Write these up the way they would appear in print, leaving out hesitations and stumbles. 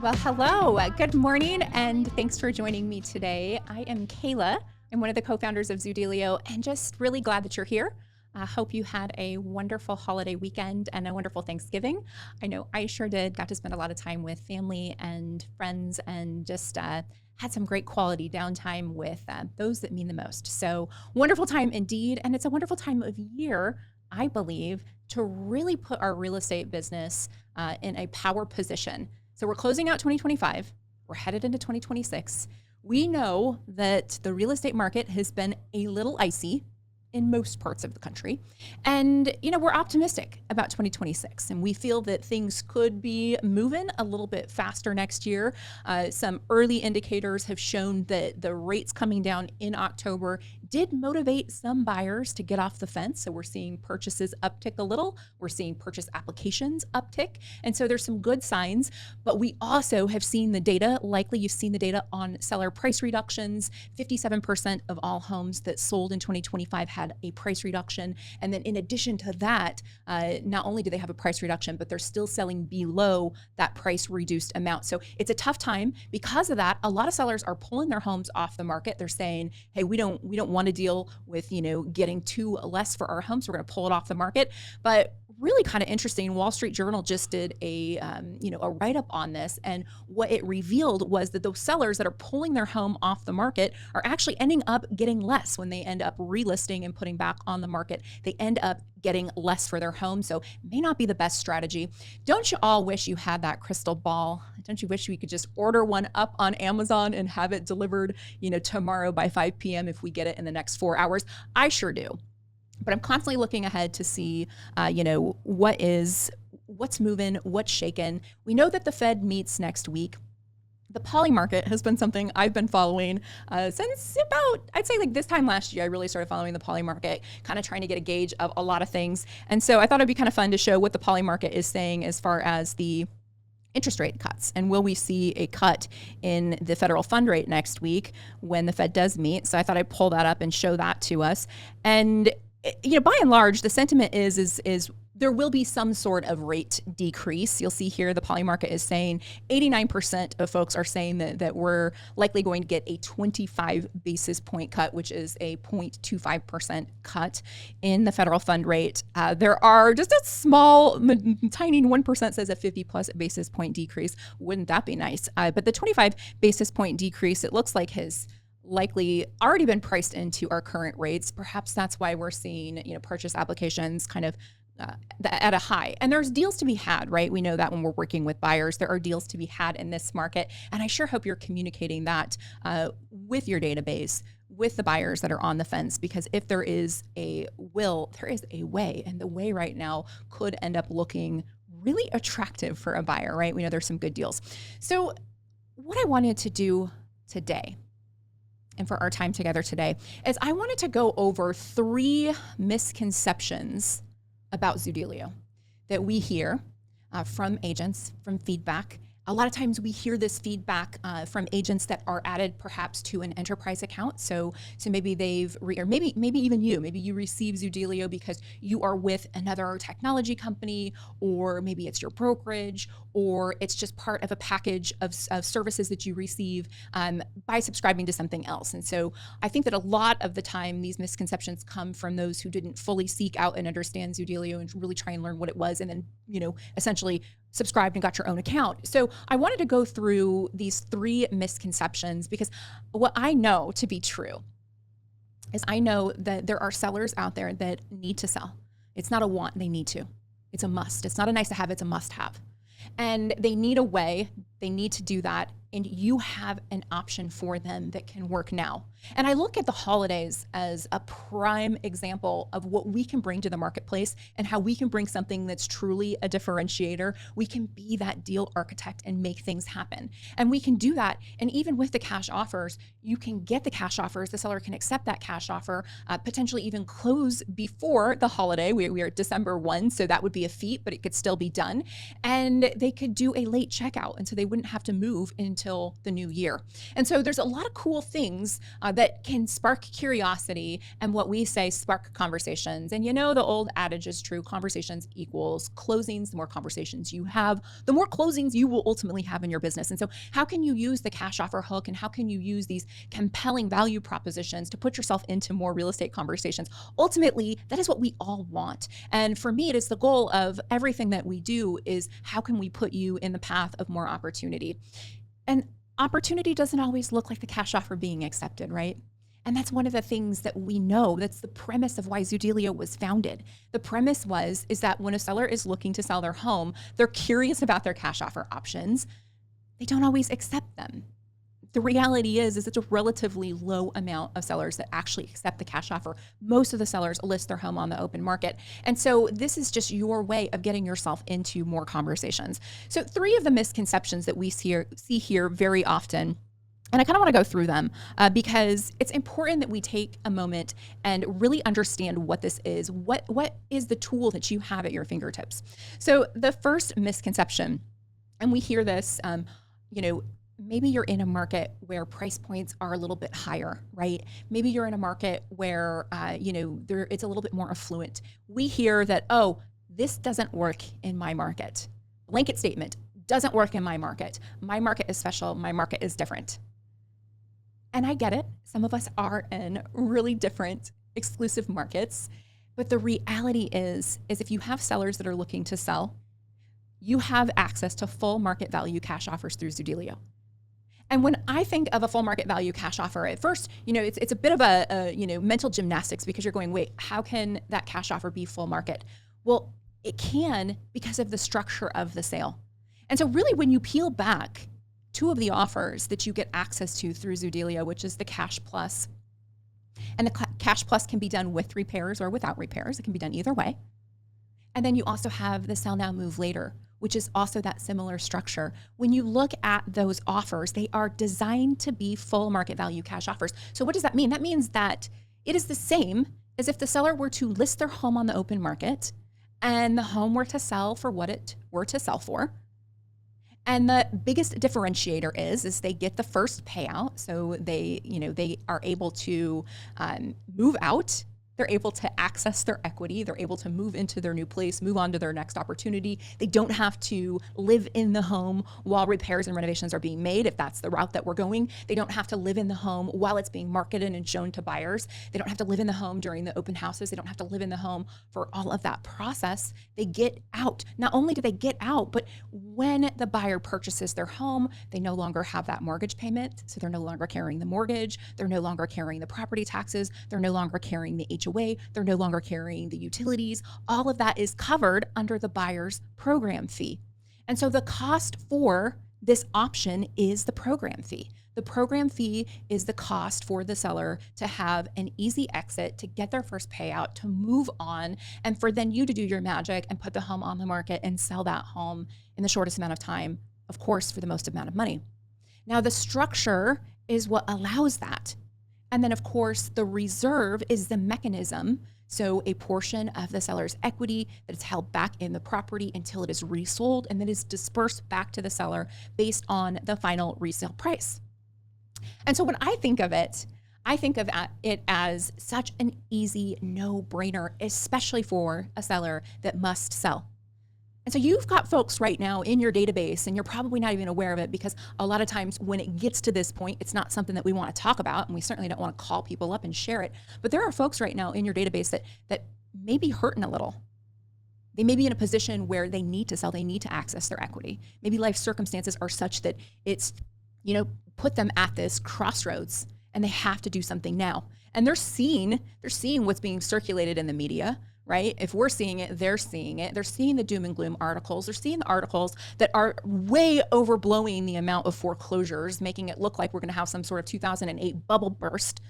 Well, hello, good morning, and thanks for joining me today. I am Kayla. I'm one of the co-founders of Zoodealio, and just really glad that you're here. I hope you had a wonderful holiday weekend and a wonderful Thanksgiving. I know I sure did. Got to spend a lot of time with family and friends and just had some great quality downtime with those that mean the most. So wonderful time indeed. And it's a wonderful time of year, I believe, to really put our real estate business in a power position. So we're closing out 2025. We're headed into 2026. We know that the real estate market has been a little icy in most parts of the country. And, we're optimistic about 2026, and we feel that things could be moving a little bit faster next year. Some early indicators have shown that the rates coming down in October did motivate some buyers to get off the fence. So we're seeing purchases uptick a little. We're seeing purchase applications uptick. And so there's some good signs, but we also have seen the data, likely you've seen the data on seller price reductions. 57% of all homes that sold in 2025 had a price reduction. And then in addition to that, not only do they have a price reduction, but they're still selling below that price reduced amount. So it's a tough time. Because of that, a lot of sellers are pulling their homes off the market. They're saying, hey, we don't want to deal with, getting too less for our homes. We're going to pull it off the market. But really kind of interesting, Wall Street Journal just did a write-up on this. And what it revealed was that those sellers that are pulling their home off the market are actually ending up getting less when they end up relisting and putting back on the market. They end up getting less for their home. So it may not be the best strategy. Don't you all wish you had that crystal ball? Don't you wish we could just order one up on Amazon and have it delivered, tomorrow by 5 p.m. if we get it in the next 4 hours? I sure do. But I'm constantly looking ahead to see, what's moving, what's shaking. We know that the Fed meets next week. The poly market has been something I've been following since about, I'd say like this time last year, I really started following the poly market, kind of trying to get a gauge of a lot of things. And so I thought it'd be kind of fun to show what the poly market is saying as far as the interest rate cuts. And will we see a cut in the federal fund rate next week when the Fed does meet? So I thought I'd pull that up and show that to us. And by and large, the sentiment is there will be some sort of rate decrease. You'll see here the poly market is saying 89% of folks are saying that we're likely going to get a 25 basis point cut, which is a 0.25% cut in the federal fund rate. There are just a small, tiny 1% says a 50 plus basis point decrease. Wouldn't that be nice? But the 25 basis point decrease, it looks like has likely already been priced into our current rates. Perhaps that's why we're seeing, purchase applications kind of at a high. And there's deals to be had, right? We know that when we're working with buyers, there are deals to be had in this market. And I sure hope you're communicating that with your database, with the buyers that are on the fence, because if there is a will, there is a way. And the way right now could end up looking really attractive for a buyer, right? We know there's some good deals. So what I wanted to do today, and for our time together today, is I wanted to go over 3 misconceptions about Zoodealio that we hear from agents, from feedback. A lot of times we hear this feedback from agents that are added perhaps to an enterprise account. So maybe or maybe even maybe you receive Zoodealio because you are with another technology company, or maybe it's your brokerage, or it's just part of a package of services that you receive by subscribing to something else. And so I think that a lot of the time these misconceptions come from those who didn't fully seek out and understand Zoodealio and really try and learn what it was, and then, essentially subscribed and got your own account. So I wanted to go through these 3 misconceptions, because what I know to be true is I know that there are sellers out there that need to sell. It's not a want, they need to. It's a must. It's not a nice to have, it's a must have. And they need a way, they need to do that. And you have an option for them that can work now. And I look at the holidays as a prime example of what we can bring to the marketplace and how we can bring something that's truly a differentiator. We can be that deal architect and make things happen. And we can do that. And even with the cash offers, you can get the cash offers. The seller can accept that cash offer, potentially even close before the holiday. We are at December 1, so that would be a feat, but it could still be done. And they could do a late checkout. And so they wouldn't have to move into until the new year. And so there's a lot of cool things that can spark curiosity, and what we say, spark conversations. And the old adage is true: conversations equals closings. The more conversations you have, the more closings you will ultimately have in your business. And so how can you use the cash offer hook, and how can you use these compelling value propositions to put yourself into more real estate conversations? Ultimately, that is what we all want. And for me, it is the goal of everything that we do is how can we put you in the path of more opportunity? And opportunity doesn't always look like the cash offer being accepted, right? And that's one of the things that we know. That's the premise of why Zoodealio was founded. The premise is that when a seller is looking to sell their home, they're curious about their cash offer options. They don't always accept them. The reality is it's a relatively low amount of sellers that actually accept the cash offer. Most of the sellers list their home on the open market. And so this is just your way of getting yourself into more conversations. So 3 of the misconceptions that we see here very often, and I kind of want to go through them because it's important that we take a moment and really understand what this is. What is the tool that you have at your fingertips? So the first misconception, and we hear this, maybe you're in a market where price points are a little bit higher, right? Maybe you're in a market where, it's a little bit more affluent. We hear that, oh, this doesn't work in my market. Blanket statement, doesn't work in my market. My market is special. My market is different. And I get it. Some of us are in really different exclusive markets. But the reality is if you have sellers that are looking to sell, you have access to full market value cash offers through Zoodealio. And when I think of a full market value cash offer, at first, it's a bit of a mental gymnastics, because you're going, wait, how can that cash offer be full market? Well, it can because of the structure of the sale. And so really, when you peel back 2 of the offers that you get access to through Zoodealio, which is the Cash Plus, and the Cash Plus can be done with repairs or without repairs. It can be done either way. And then you also have the Sell Now, Move Later, which is also that similar structure. When you look at those offers, they are designed to be full market value cash offers. So what does that mean? That means that it is the same as if the seller were to list their home on the open market and the home were to sell for what it were to sell for. And the biggest differentiator is they get the first payout. So they are able to move out. They're able to access their equity. They're able to move into their new place, move on to their next opportunity. They don't have to live in the home while repairs and renovations are being made, if that's the route that we're going. They don't have to live in the home while it's being marketed and shown to buyers. They don't have to live in the home during the open houses. They don't have to live in the home for all of that process. They get out. Not only do they get out, but when the buyer purchases their home, they no longer have that mortgage payment. So they're no longer carrying the mortgage. They're no longer carrying the property taxes. They're no longer carrying the HOA. They're no longer carrying the utilities. All of that is covered under the buyer's program fee. And so the cost for this option is the program fee. The program fee is the cost for the seller to have an easy exit, to get their first payout, to move on, and for then you to do your magic and put the home on the market and sell that home in the shortest amount of time, of course, for the most amount of money. Now, the structure is what allows that. And then, of course, the reserve is the mechanism. So a portion of the seller's equity that is held back in the property until it is resold and then is dispersed back to the seller based on the final resale price. And so when I think of it as such an easy no-brainer, especially for a seller that must sell. And so you've got folks right now in your database, and you're probably not even aware of it, because a lot of times when it gets to this point, it's not something that we want to talk about, and we certainly don't want to call people up and share it. But there are folks right now in your database that may be hurting a little. They may be in a position where they need to sell, they need to access their equity. Maybe life circumstances are such that it's, put them at this crossroads and they have to do something now. And they're seeing what's being circulated in the media, right? If we're seeing it, they're seeing it. They're seeing the doom and gloom articles. They're seeing the articles that are way overblowing the amount of foreclosures, making it look like we're going to have some sort of 2008 bubble burst,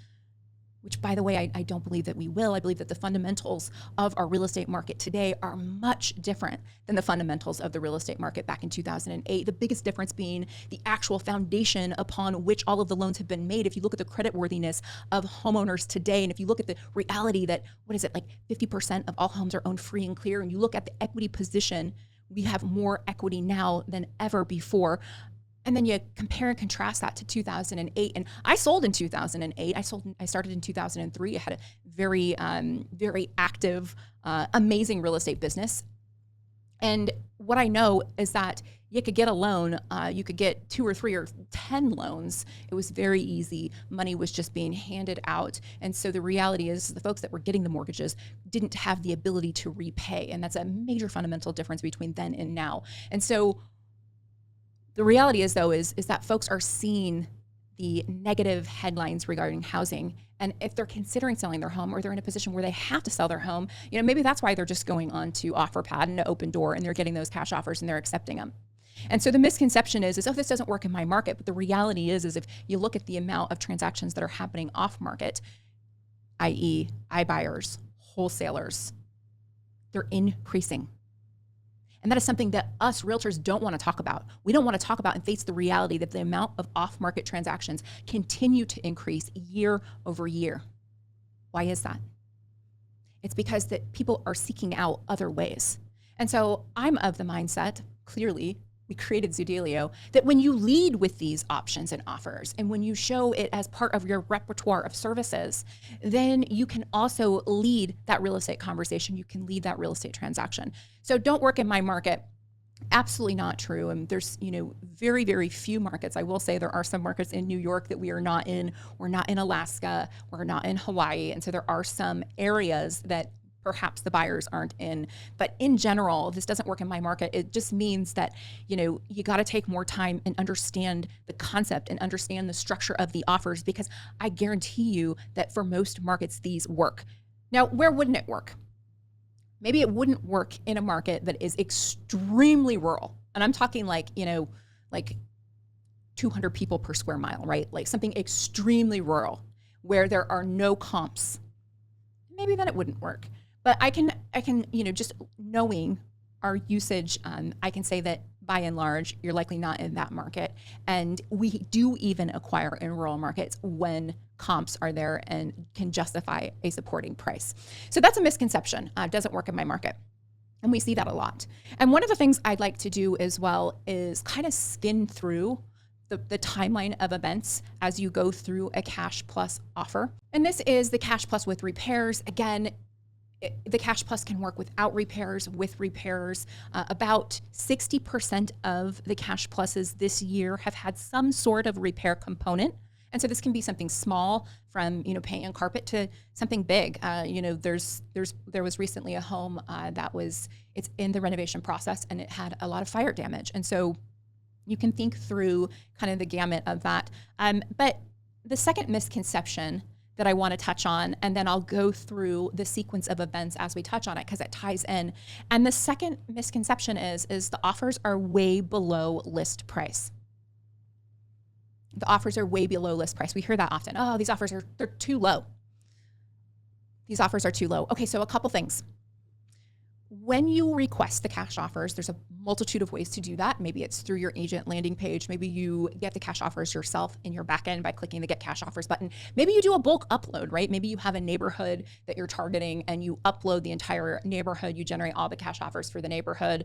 which, by the way, I don't believe that we will. I believe that the fundamentals of our real estate market today are much different than the fundamentals of the real estate market back in 2008. The biggest difference being the actual foundation upon which all of the loans have been made. If you look at the creditworthiness of homeowners today, and if you look at the reality that, 50% of all homes are owned free and clear, and you look at the equity position, we have more equity now than ever before. And then you compare and contrast that to 2008. And I sold in 2008. I started in 2003. I had a very, very active, amazing real estate business. And what I know is that you could get a loan, you could get 2 or 3 or 10 loans. It was very easy. Money was just being handed out. And so the reality is the folks that were getting the mortgages didn't have the ability to repay. And that's a major fundamental difference between then and now. And so the reality is, though, is that folks are seeing the negative headlines regarding housing. And if they're considering selling their home, or they're in a position where they have to sell their home, maybe that's why they're just going on to OfferPad and to Open Door, and they're getting those cash offers and they're accepting them. And so the misconception is, oh, this doesn't work in my market. But the reality is if you look at the amount of transactions that are happening off market, i.e. iBuyers, wholesalers, they're increasing. And that is something that us realtors don't want to talk about. We don't want to talk about and face the reality that the amount of off-market transactions continue to increase year over year. Why is that? It's because that people are seeking out other ways. And so I'm of the mindset, clearly, we created Zoodealio, that when you lead with these options and offers, and when you show it as part of your repertoire of services, then you can also lead that real estate conversation. You can lead that real estate transaction. So don't work in my market. Absolutely not true. And there's, very, very few markets. I will say there are some markets in New York that we are not in. We're not in Alaska. We're not in Hawaii. And so there are some areas that perhaps the buyers aren't in. But in general, this doesn't work in my market. It just means that, you got to take more time and understand the concept and understand the structure of the offers, because I guarantee you that for most markets, these work. Now, where wouldn't it work? Maybe it wouldn't work in a market that is extremely rural. And I'm talking like 200 people per square mile, right? Like something extremely rural where there are no comps. Maybe then it wouldn't work. But I can, just knowing our usage, I can say that by and large, you're likely not in that market. And we do even acquire in rural markets when comps are there and can justify a supporting price. So that's a misconception. It doesn't work in my market. And we see that a lot. And one of the things I'd like to do as well is kind of skin through the timeline of events as you go through a Cash Plus offer. And this is the Cash Plus with repairs. Again, the Cash Plus can work without repairs, with repairs. About 60% of the Cash Pluses this year have had some sort of repair component. And so this can be something small, from paint and carpet, to something big. There was recently a home it's in the renovation process, and it had a lot of fire damage. And so you can think through kind of the gamut of that. But the second misconception that I want to touch on, and then I'll go through the sequence of events as we touch on it, because it ties in. And the second misconception is the offers are way below list price. The offers are way below list price. We hear that often. Oh, these offers they're too low. These offers are too low. Okay, so a couple things. When you request the cash offers, there's a multitude of ways to do that. Maybe it's through your agent landing page. Maybe you get the cash offers yourself in your backend by clicking the Get Cash Offers button. Maybe you do a bulk upload, right? Maybe you have a neighborhood that you're targeting and you upload the entire neighborhood. You generate all the cash offers for the neighborhood.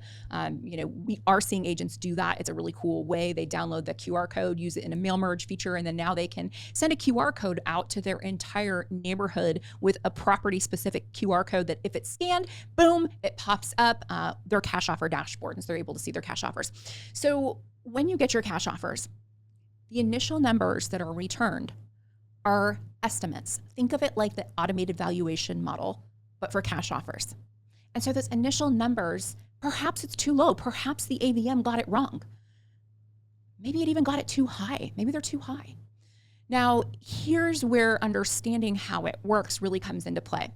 We are seeing agents do that. It's a really cool way. They download the QR code, use it in a mail merge feature, and then now they can send a QR code out to their entire neighborhood with a property specific QR code that if it's scanned, boom, it pops up their cash offer dashboard, and so they're able to see their cash offers. So when you get your cash offers, the initial numbers that are returned are estimates. Think of it like the automated valuation model, but for cash offers. And so those initial numbers, perhaps it's too low. Perhaps the AVM got it wrong. Maybe it even got it too high. Maybe they're too high. Now, here's where understanding how it works really comes into play.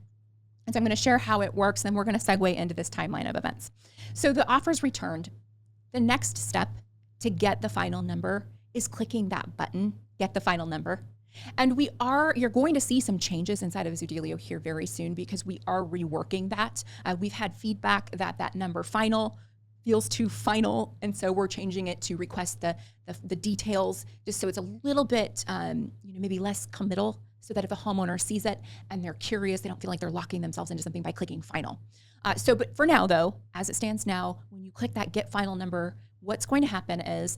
And so I'm going to share how it works, and then we're going to segue into this timeline of events. So the offer's returned. The next step to get the final number is clicking that button, Get the Final Number. And you're going to see some changes inside of Zoodealio here very soon, because we are reworking that. We've had feedback that number final feels too final, and so we're changing it to request the details, just so it's a little bit maybe less committal, so that if a homeowner sees it and they're curious, they don't feel like they're locking themselves into something by clicking final. But for now, though, as it stands now, when you click that Get Final Number, what's going to happen is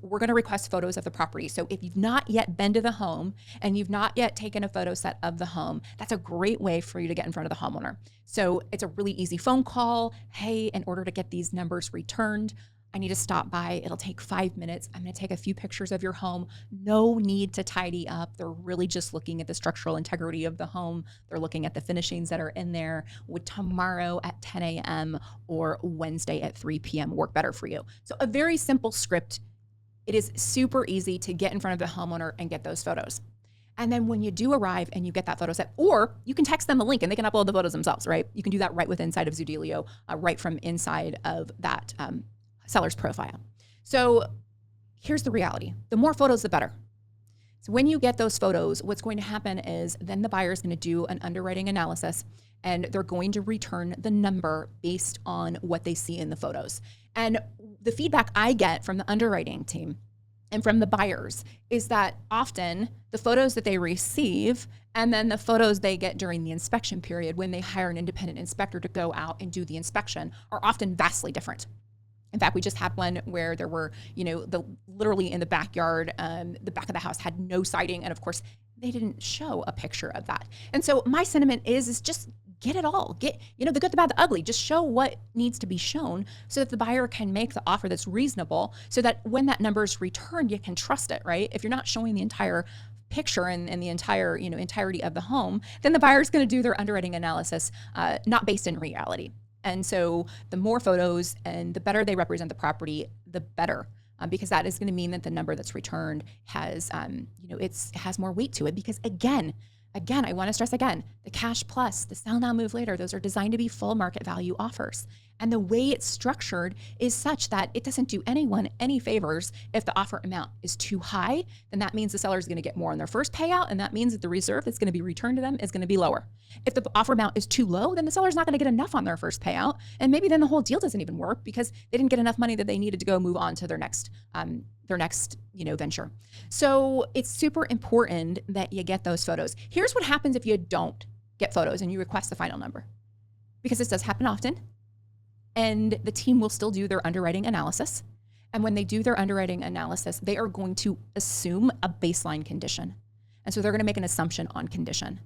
we're going to request photos of the property. So if you've not yet been to the home and you've not yet taken a photo set of the home, that's a great way for you to get in front of the homeowner. So it's a really easy phone call. Hey, in order to get these numbers returned, I need to stop by. It'll take 5 minutes. I'm going to take a few pictures of your home. No need to tidy up. They're really just looking at the structural integrity of the home. They're looking at the finishings that are in there. Would tomorrow at 10 a.m. or Wednesday at 3 p.m. work better for you? So a very simple script. It is super easy to get in front of the homeowner and get those photos. And then when you do arrive and you get that photo set, or you can text them a link and they can upload the photos themselves, right? You can do that right within inside of Zoodealio, right from inside of that seller's profile. So here's the reality. The more photos, the better. So when you get those photos, what's going to happen is then the buyer is going to do an underwriting analysis and they're going to return the number based on what they see in the photos. And the feedback I get from the underwriting team and from the buyers is that often the photos that they receive and then the photos they get during the inspection period when they hire an independent inspector to go out and do the inspection are often vastly different. In fact, we just had one where there were, literally in the backyard, the back of the house had no siding. And of course, they didn't show a picture of that. And so my sentiment is just get it all. Get, the good, the bad, the ugly. Just show what needs to be shown so that the buyer can make the offer that's reasonable so that when that number is returned, you can trust it, right? If you're not showing the entire picture and the entire, entirety of the home, then the buyer's going to do their underwriting analysis, not based in reality. And so the more photos and the better they represent the property, the better, because that is going to mean that the number that's returned has, has more weight to it. Because again, I want to stress again, the cash plus, the sell now, move later, those are designed to be full market value offers. And the way it's structured is such that it doesn't do anyone any favors. If the offer amount is too high, then that means the seller is going to get more on their first payout. And that means that the reserve that's going to be returned to them is going to be lower. If the offer amount is too low, then the seller's not going to get enough on their first payout. And maybe then the whole deal doesn't even work because they didn't get enough money that they needed to go move on to their next venture. So it's super important that you get those photos. Here's what happens if you don't get photos and you request the final number, because this does happen often. And the team will still do their underwriting analysis. And when they do their underwriting analysis, they are going to assume a baseline condition. And so they're going to make an assumption on condition.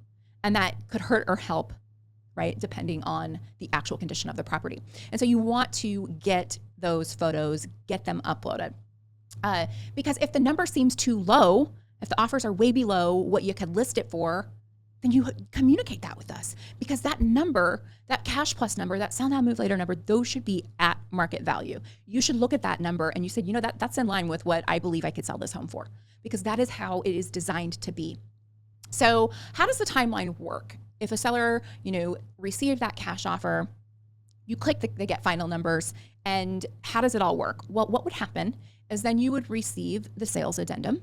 And that could hurt or help, right, depending on the actual condition of the property. And so you want to get those photos, get them uploaded. Because if the number seems too low, if the offers are way below what you could list it for, then you communicate that with us, because that number, that cash plus number, that sell now, move later number, those should be at market value. You should look at that number and you said, that's in line with what I believe I could sell this home for, because that is how it is designed to be. So how does the timeline work? If a seller, received that cash offer, you click the get final numbers, and how does it all work? Well, what would happen is then you would receive the sales addendum.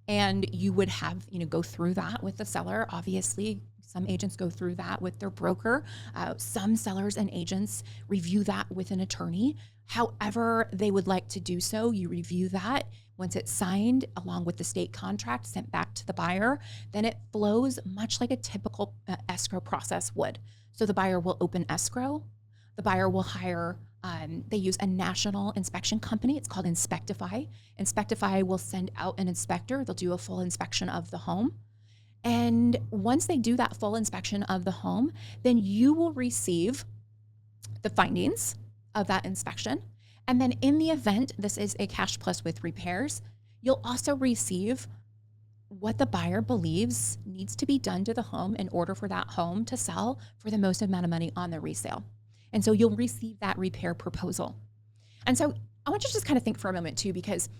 And you would have, go through that with the seller. Obviously, some agents go through that with their broker. Some sellers and agents review that with an attorney. However they would like to do so, you review that. Once it's signed, along with the state contract sent back to the buyer, then it flows much like a typical escrow process would. So the buyer will open escrow. The buyer will hire, they use a national inspection company. It's called Inspectify. Inspectify will send out an inspector. They'll do a full inspection of the home. And once they do that full inspection of the home, then you will receive the findings of that inspection. And then in the event this is a cash plus with repairs, you'll also receive what the buyer believes needs to be done to the home in order for that home to sell for the most amount of money on the resale. And so you'll receive that repair proposal. And so I want you to just kind of think for a moment too, because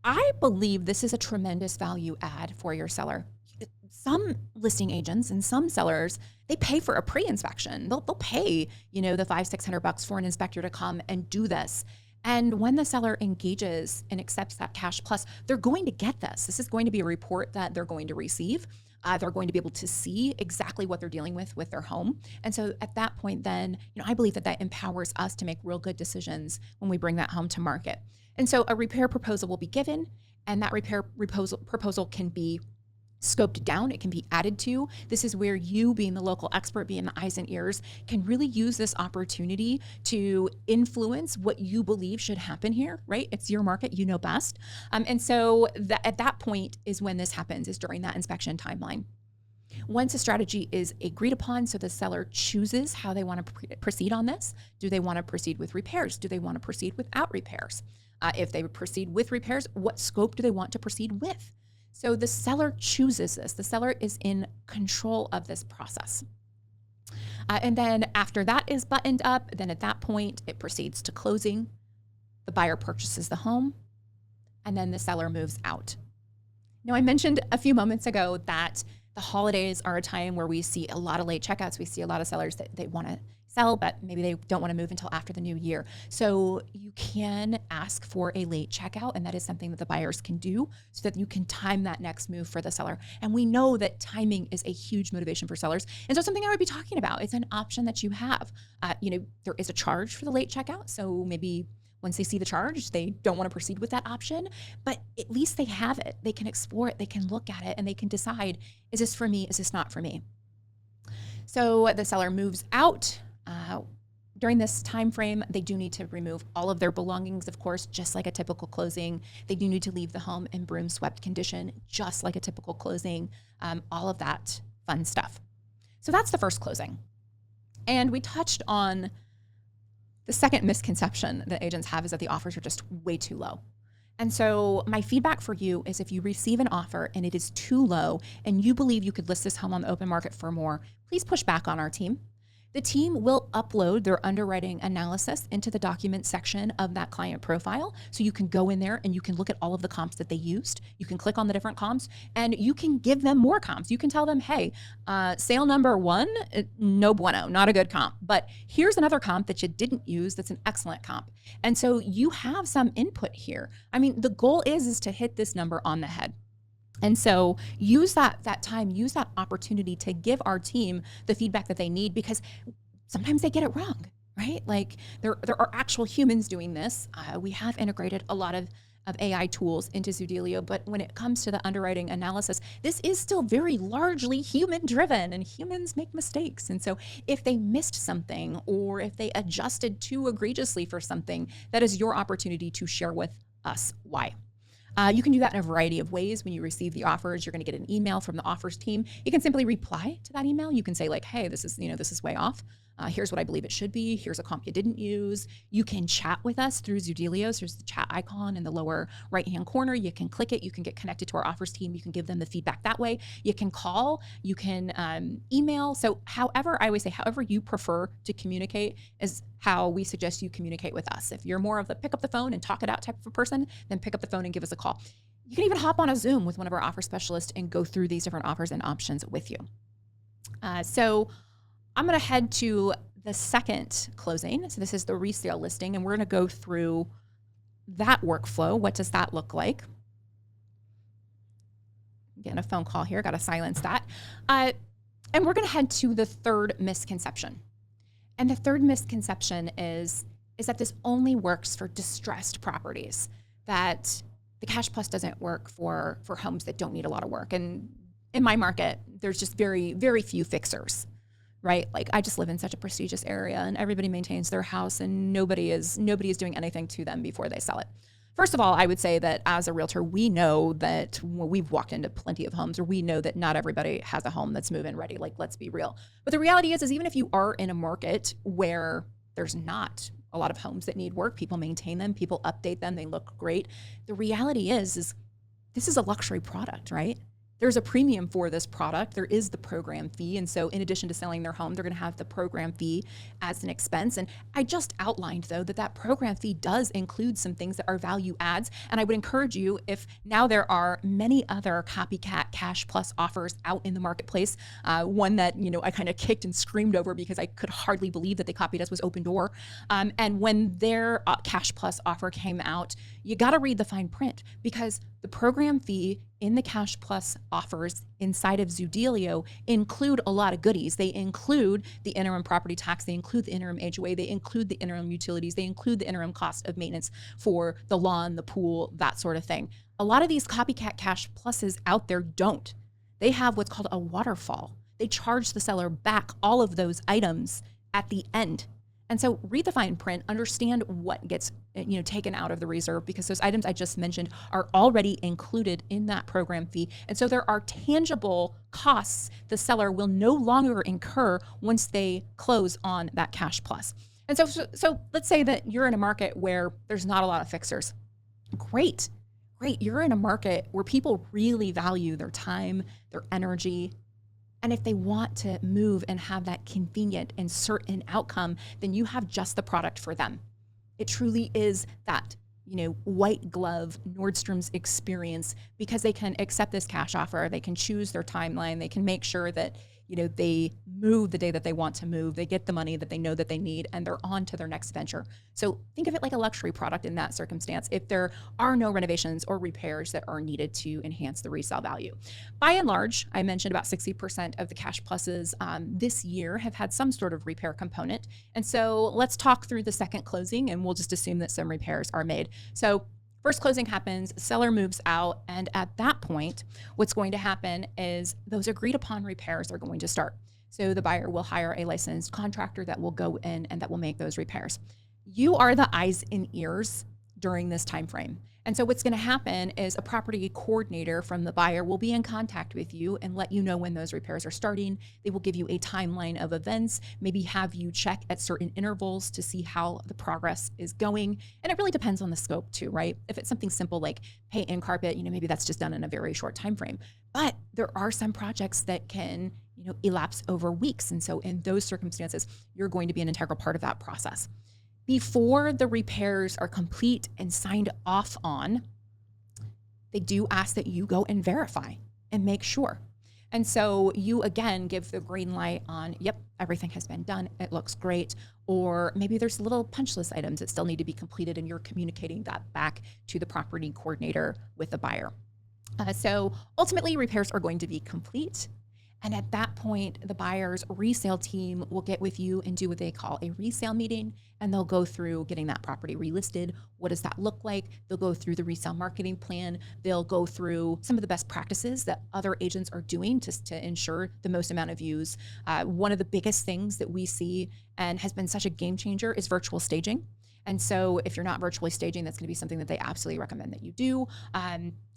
I believe this is a tremendous value add for your seller. Some listing agents and some sellers, they pay for a pre-inspection. They'll pay, the $500-600 for an inspector to come and do this. And when the seller engages and accepts that cash plus, they're going to get this. This is going to be a report that they're going to receive. They're going to be able to see exactly what they're dealing with their home. And so at that point, then, I believe that empowers us to make real good decisions when we bring that home to market. And so a repair proposal will be given, and that repair proposal can be scoped down, it can be added to. This is where you, being the local expert, being the eyes and ears, can really use this opportunity to influence what you believe should happen here, right? It's your market, you know best. And so at that point is when this happens, is during that inspection timeline. Once a strategy is agreed upon, so the seller chooses how they want to proceed on this. Do they want to proceed with repairs? Do they want to proceed without repairs? If they proceed with repairs, what scope do they want to proceed with? So the seller chooses this. The seller is in control of this process. And then after that is buttoned up, then at that point, it proceeds to closing. The buyer purchases the home, and then the seller moves out. Now, I mentioned a few moments ago that the holidays are a time where we see a lot of late checkouts. We see a lot of sellers that they want to sell, but maybe they don't want to move until after the new year. So you can ask for a late checkout, and that is something that the buyers can do so that you can time that next move for the seller. And we know that timing is a huge motivation for sellers. And so something I would be talking about, it's an option that you have. There is a charge for the late checkout. So maybe once they see the charge, they don't want to proceed with that option, but at least they have it. They can explore it, they can look at it, and they can decide, is this for me? Is this not for me? So the seller moves out. During this time frame, they do need to remove all of their belongings, of course, just like a typical closing. They do need to leave the home in broom swept condition, just like a typical closing, all of that fun stuff. So that's the first closing. And we touched on the second misconception that agents have, is that the offers are just way too low. And so my feedback for you is, if you receive an offer and it is too low and you believe you could list this home on the open market for more, please push back on our team. The team will upload their underwriting analysis into the document section of that client profile. So you can go in there and you can look at all of the comps that they used. You can click on the different comps and you can give them more comps. You can tell them, hey, sale number 1, no bueno, not a good comp. But here's another comp that you didn't use that's an excellent comp. And so you have some input here. I mean, the goal is to hit this number on the head. And so use that time, use that opportunity to give our team the feedback that they need, because sometimes they get it wrong, right? Like there are actual humans doing this. We have integrated a lot of AI tools into Zoodealio, but when it comes to the underwriting analysis, this is still very largely human driven, and humans make mistakes. And so if they missed something, or if they adjusted too egregiously for something, that is your opportunity to share with us why. You can do that in a variety of ways. When you receive the offers, you're going to get an email from the offers team. You can simply reply to that email. You can say like, hey, this is way off. Here's what I believe it should be. Here's a comp you didn't use. You can chat with us through Zoodealio. So there's the chat icon in the lower right-hand corner. You can click it. You can get connected to our offers team. You can give them the feedback that way. You can call. You can email. So however you prefer to communicate is how we suggest you communicate with us. If you're more of the pick up the phone and talk it out type of a person, then pick up the phone and give us a call. You can even hop on a Zoom with one of our offer specialists and go through these different offers and options with you. So I'm going to head to the second closing. So this is the resale listing, and we're going to go through that workflow. What does that look like? Getting a phone call here. Got to silence that. And we're going to head to the third misconception. And the third misconception is that this only works for distressed properties, that the Cash Plus doesn't work for homes that don't need a lot of work. And in my market, there's just very, very few fixers, right? Like I just live in such a prestigious area and everybody maintains their house and nobody is doing anything to them before they sell it. First of all, I would say that as a realtor, we know that we've walked into plenty of homes, or we know that not everybody has a home that's move-in ready. Like, let's be real. But the reality is even if you are in a market where there's not a lot of homes that need work, people maintain them, people update them, they look great. The reality is this is a luxury product, right? There's a premium for this product. There is the program fee. And so in addition to selling their home, they're going to have the program fee as an expense. And I just outlined, though, that program fee does include some things that are value adds. And I would encourage you, if now there are many other copycat Cash Plus offers out in the marketplace, one that, I kind of kicked and screamed over because I could hardly believe that they copied us was Open Door. And when their Cash Plus offer came out, you got to read the fine print, because the program fee in the Cash Plus offers inside of Zoodealio include a lot of goodies. They include the interim property tax. They include the interim HOA. They include the interim utilities. They include the interim cost of maintenance for the lawn, the pool, that sort of thing. A lot of these copycat Cash Pluses out there don't. they have what's called a waterfall. They charge the seller back all of those items at the end. And so read the fine print, understand what gets taken out of the reserve, because those items I just mentioned are already included in that program fee. And so there are tangible costs the seller will no longer incur once they close on that cash plus. And so let's say that you're in a market where there's not a lot of fixers. Great. You're in a market where people really value their time, their energy. And if they want to move and have that convenient and certain outcome, then you have just the product for them. It truly is that, white glove Nordstrom's experience, because they can accept this cash offer. They can choose their timeline. They can make sure that, they move the day that they want to move. They get the money that they know that they need, and they're on to their next venture. So think of it like a luxury product in that circumstance, if there are no renovations or repairs that are needed to enhance the resale value. By and large, I mentioned about 60% of the cash pluses this year have had some sort of repair component. And so let's talk through the second closing, and we'll just assume that some repairs are made. So first closing happens, seller moves out, and at that point, what's going to happen is those agreed upon repairs are going to start. So the buyer will hire a licensed contractor that will go in and that will make those repairs. You are the eyes and ears during this time frame. And so what's going to happen is a property coordinator from the buyer will be in contact with you and let you know when those repairs are starting. They will give you a timeline of events, maybe have you check at certain intervals to see how the progress is going. And it really depends on the scope too, right? If it's something simple like paint and carpet, maybe that's just done in a very short time frame. But there are some projects that can, elapse over weeks. And so in those circumstances, you're going to be an integral part of that process. Before the repairs are complete and signed off on, they do ask that you go and verify and make sure. And so you, again, give the green light on, yep, everything has been done. It looks great. Or maybe there's little punch list items that still need to be completed, and you're communicating that back to the property coordinator with the buyer. So ultimately, repairs are going to be complete. And at that point, the buyer's resale team will get with you and do what they call a resale meeting, and they'll go through getting that property relisted. What does that look like? They'll go through the resale marketing plan. They'll go through some of the best practices that other agents are doing to ensure the most amount of views. One of the biggest things that we see and has been such a game changer is virtual staging. And so if you're not virtually staging, that's going to be something that they absolutely recommend that you do.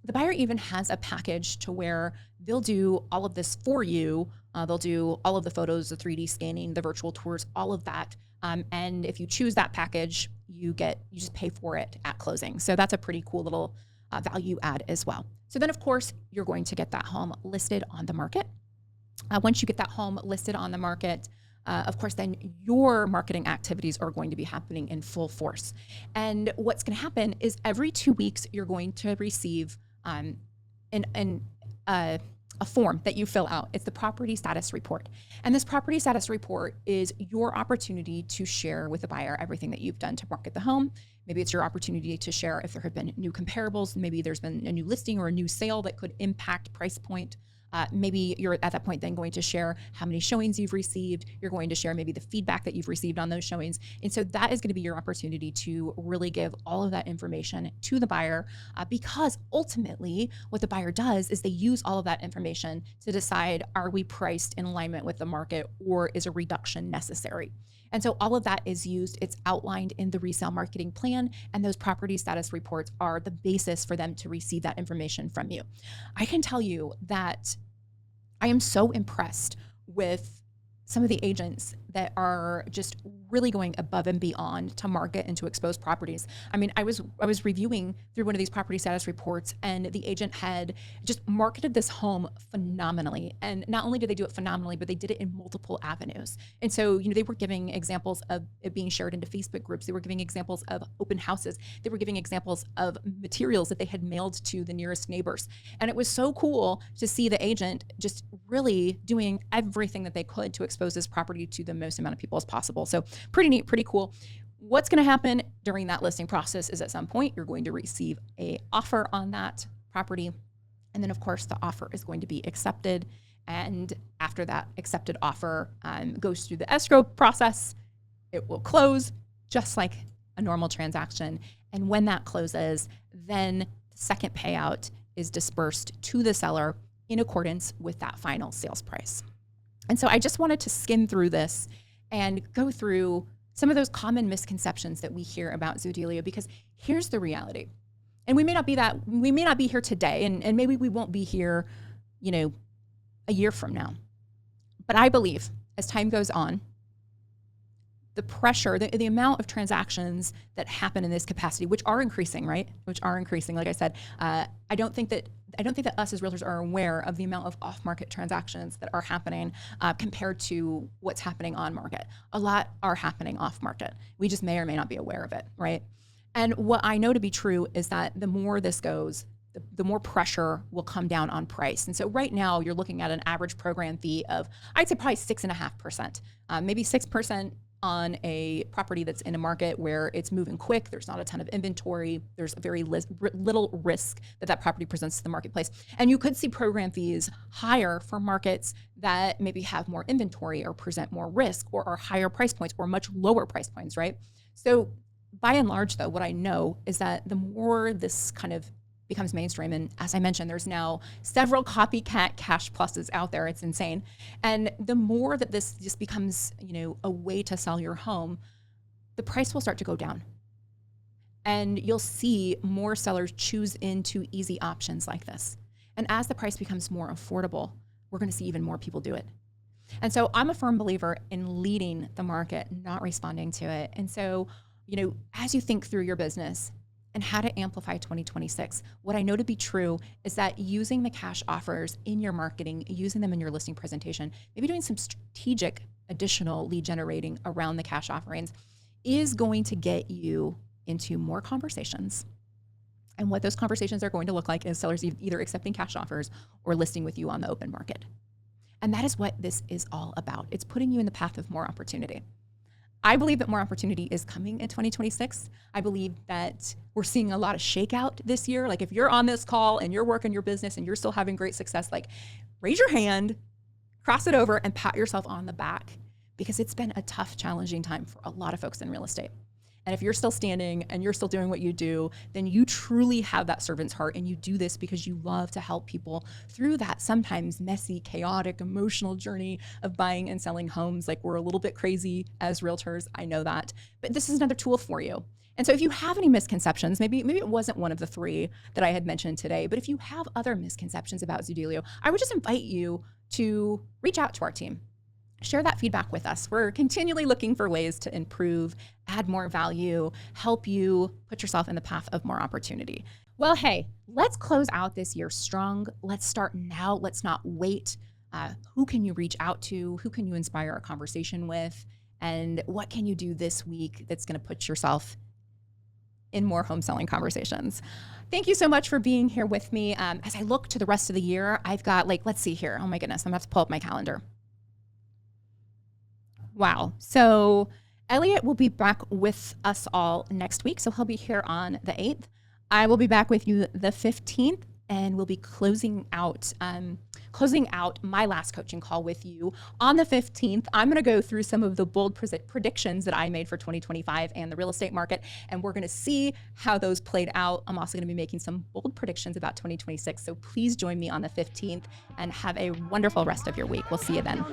The buyer even has a package to where they'll do all of this for you. They'll do all of the photos, the 3D scanning, the virtual tours, all of that. And if you choose that package, you just pay for it at closing. So that's a pretty cool little value add as well. So then, of course, you're going to get that home listed on the market. Once you get that home listed on the market, of course, then your marketing activities are going to be happening in full force. And what's going to happen is every 2 weeks, you're going to receive a form that you fill out. It's the property status report. And this property status report is your opportunity to share with the buyer everything that you've done to market the home. Maybe it's your opportunity to share if there have been new comparables. Maybe there's been a new listing or a new sale that could impact price point. Maybe you're at that point then going to share how many showings you've received. You're going to share maybe the feedback that you've received on those showings. And so that is going to be your opportunity to really give all of that information to the buyer, because ultimately what the buyer does is they use all of that information to decide, are we priced in alignment with the market, or is a reduction necessary? And so all of that is used, it's outlined in the resale marketing plan, and those property status reports are the basis for them to receive that information from you. I can tell you that I am so impressed with some of the agents that are just really going above and beyond to market and to expose properties. I mean, I was reviewing through one of these property status reports, and the agent had just marketed this home phenomenally. And not only did they do it phenomenally, but they did it in multiple avenues. And so, they were giving examples of it being shared into Facebook groups. They were giving examples of open houses. They were giving examples of materials that they had mailed to the nearest neighbors. And it was so cool to see the agent just really doing everything that they could to expose this property to the most amount of people as possible. So pretty neat, pretty cool. What's going to happen during that listing process is at some point you're going to receive an offer on that property. And then of course the offer is going to be accepted. And after that accepted offer goes through the escrow process, it will close just like a normal transaction. And when that closes, then the second payout is dispersed to the seller in accordance with that final sales price. And so I just wanted to skim through this and go through some of those common misconceptions that we hear about Zoodealio, because here's the reality. And we may not be here today, and maybe we won't be here, a year from now. But I believe as time goes on, the pressure, the amount of transactions that happen in this capacity, which are increasing, right? Which are increasing. Like I said, I don't think that us as realtors are aware of the amount of off-market transactions that are happening compared to what's happening on market. A lot are happening off-market. We just may or may not be aware of it, right? And what I know to be true is that the more this goes, the more pressure will come down on price. And so right now you're looking at an average program fee of, I'd say probably 6.5%, maybe 6% on a property that's in a market where it's moving quick, there's not a ton of inventory, there's very little risk that property presents to the marketplace. And you could see program fees higher for markets that maybe have more inventory or present more risk or are higher price points or much lower price points, right? So by and large, though, what I know is that the more this kind of becomes mainstream, and as I mentioned, there's now several copycat cash pluses out there. It's insane. And the more that this just becomes, a way to sell your home, the price will start to go down. And you'll see more sellers choose into easy options like this. And as the price becomes more affordable, we're going to see even more people do it. And so I'm a firm believer in leading the market, not responding to it. And so, as you think through your business and how to amplify 2026, what I know to be true is that using the cash offers in your marketing, using them in your listing presentation, maybe doing some strategic additional lead generating around the cash offerings is going to get you into more conversations. And what those conversations are going to look like is sellers either accepting cash offers or listing with you on the open market. And that is what this is all about. It's putting you in the path of more opportunity. I believe that more opportunity is coming in 2026. I believe that we're seeing a lot of shakeout this year. Like if you're on this call and you're working your business and you're still having great success, like raise your hand, cross it over, and pat yourself on the back, because it's been a tough, challenging time for a lot of folks in real estate. And if you're still standing and you're still doing what you do, then you truly have that servant's heart, and you do this because you love to help people through that sometimes messy, chaotic, emotional journey of buying and selling homes. Like we're a little bit crazy as realtors, I know that, but this is another tool for you. And so if you have any misconceptions, maybe it wasn't one of the three that I had mentioned today, but if you have other misconceptions about Zoodealio, I would just invite you to reach out to our team. Share that feedback with us. We're continually looking for ways to improve, add more value, help you put yourself in the path of more opportunity. Well, hey, let's close out this year strong. Let's start now. Let's not wait. Who can you reach out to? Who can you inspire a conversation with? And what can you do this week that's going to put yourself in more home selling conversations? Thank you so much for being here with me. As I look to the rest of the year, I've got let's see here. Oh my goodness, I'm going to have to pull up my calendar. Wow. So Elliot will be back with us all next week. So he'll be here on the 8th. I will be back with you the 15th, and we'll be closing out my last coaching call with you on the 15th. I'm going to go through some of the bold predictions that I made for 2025 and the real estate market, and we're going to see how those played out. I'm also going to be making some bold predictions about 2026. So please join me on the 15th and have a wonderful rest of your week. We'll see you then.